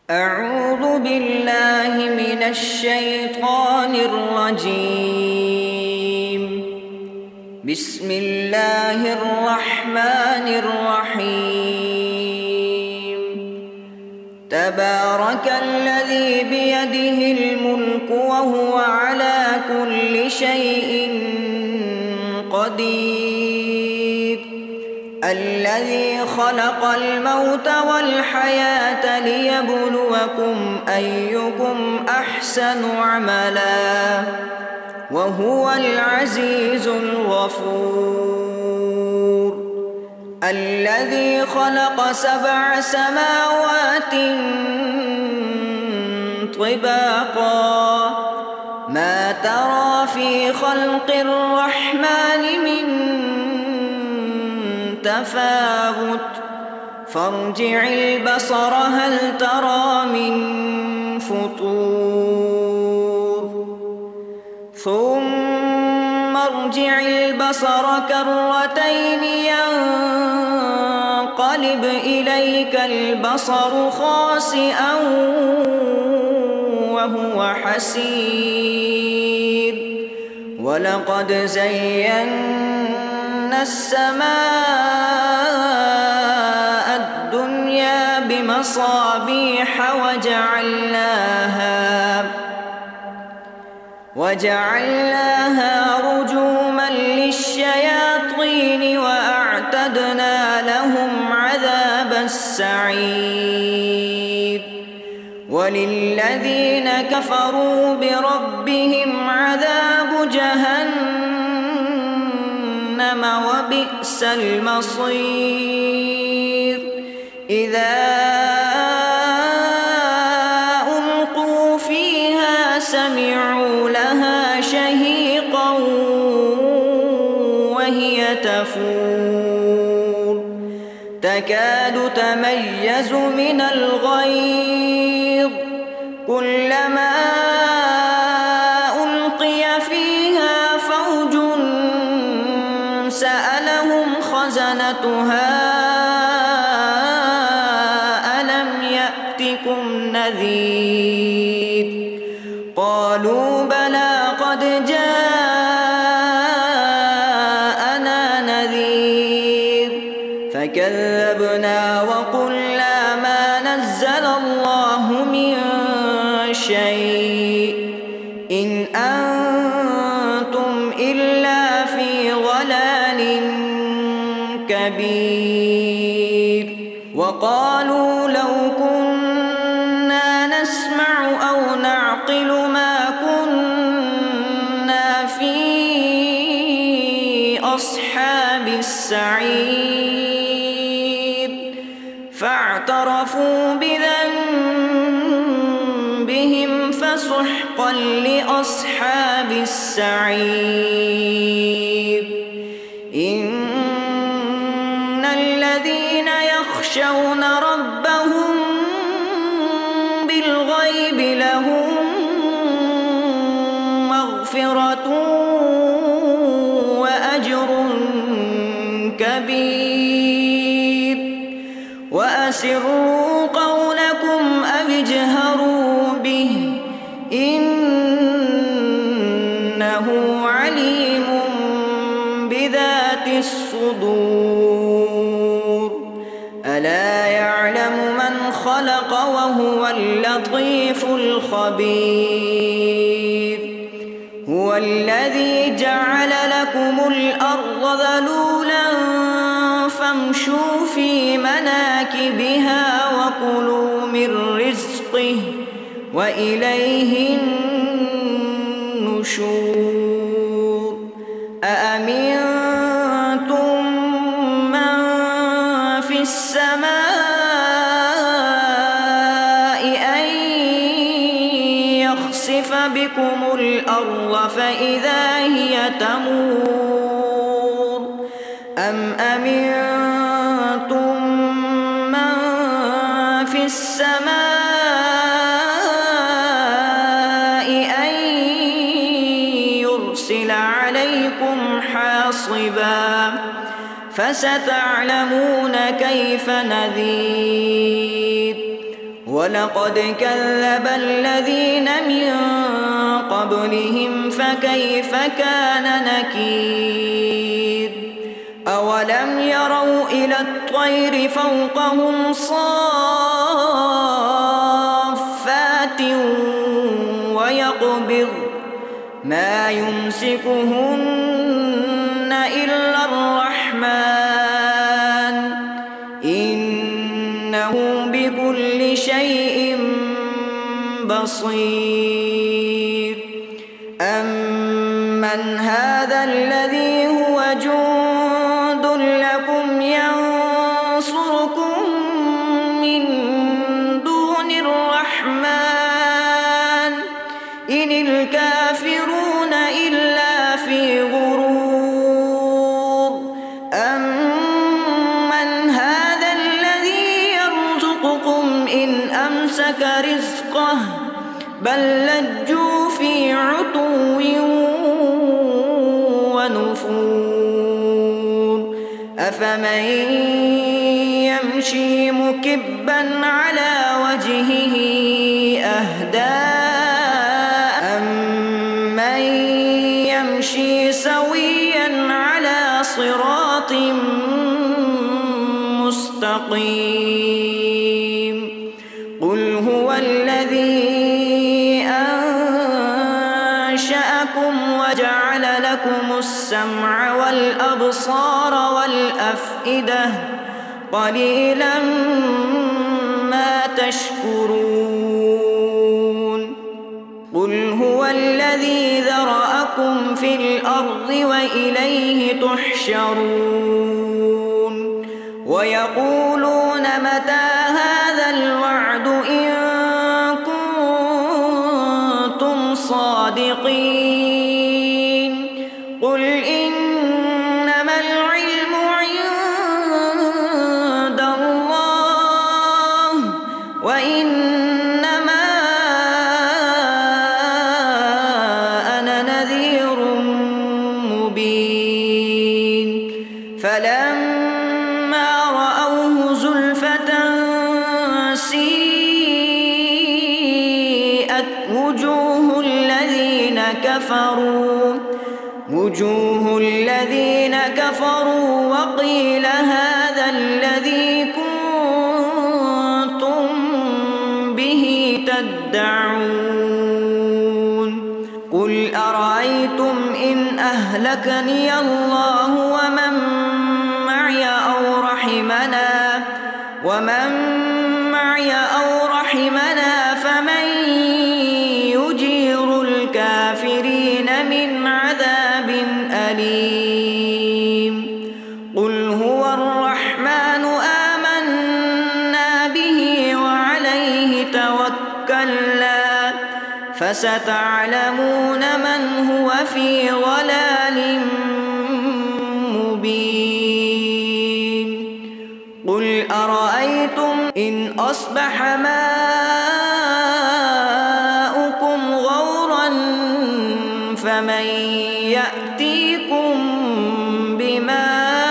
أعوذ بالله من الشيطان الرجيم. بسم الله الرحمن الرحيم. تبارك الذي بيده الملك وهو على كل شيء قدير. الذي خلق الموت والحياة ليبلوكم أيكم أحسن عملا وهو العزيز الغفور. الذي خلق 7 سماوات طباقا ما ترى في خلق الرحمن من تفاوت فارجع البصر هل ترى من فطور ثم ارجع البصر كرتين ينقلب إليك البصر خاسئا وهو حسير. ولقد زينا السماء الدنيا بمصابيح وجعلناها رجوما للشياطين وأعتدنا لهم عذاب السعير. وللذين كفروا بربهم عذاب جهنم وبئس المصير. إذا ألقوا فيها سمعوا لها شهيقا وهي تفور تكاد تميز من الغيظ كلما ألقي فيها فوج سألهم خزنتها ألم يأتكم نذير. قالوا بلى قد جاءنا نذير فكذبنا وقلنا ما نزل الله من شيء إن أنتم إلا في ضلال كبير. وقالوا لو كنا نسمع أو نعقل ما كنا في أصحاب السعير. فاعترفوا بذنبهم فسحقا لأصحاب السعير. إن الذين يخشون ربهم بالغيب لهم مغفرة وأجر كبير. وأسروا قولكم أو اجهروا به إنه عليم بذات الصدور. ألا يعلم من خلق وهو اللطيف الخبير. هو الذي جعل لكم الأرض ذلولا فامشوا في مناكبها وكلوا من رزقه وإليه النشور. أأمنتم من في السماء أن يخسف بكم الأرض فإذا هي تمور أم أمنتم من في السماء أن يرسل عليكم حاصبا فستعلمون كيف نذير. ولقد كذب الذين من قبلهم فكيف كان نكير أولم يروا إلى الطير فوقهم صافات ويقبض ما يمسكهن إلا الرحمن إنه بكل شيء بصير أمن هذا الذي هو جند لكم ينصركم من دون الرحمن إن الكافرون إلا في غرور أمن هذا الذي يرزقكم إن أمسك رزقه بل لجوا في عتو ونفور أفمن يمشي مكبا على وجهه أهدى أمن يمشي سويا على صراط مستقيم قل هو الذي أنشأكم وجعل لكم السمع والأبصار والأفئدة قليلا ما تشكرون قل هو الذي ذرأكم في الأرض وإليه تحشرون ويقولون متى هذا الوعد إن كنتم صادقين قل إنما العلم عند الله وإنما أنا نذير مبين فلما رأوه زلفة سيئت وجوه الذين كفروا وقيل هذا الذي كنتم به تدعون قل أرأيتم إن أهلكني الله ومن معي أو رحمنا فمن يجير الكافرين من عذاب أليم قل هو الرحمن آمنا به وعليه توكلنا فستعلمون من هو في ضلال مبين قل أرأيتم إن أصبح ماؤكم غورا فمن يأتيكم بماء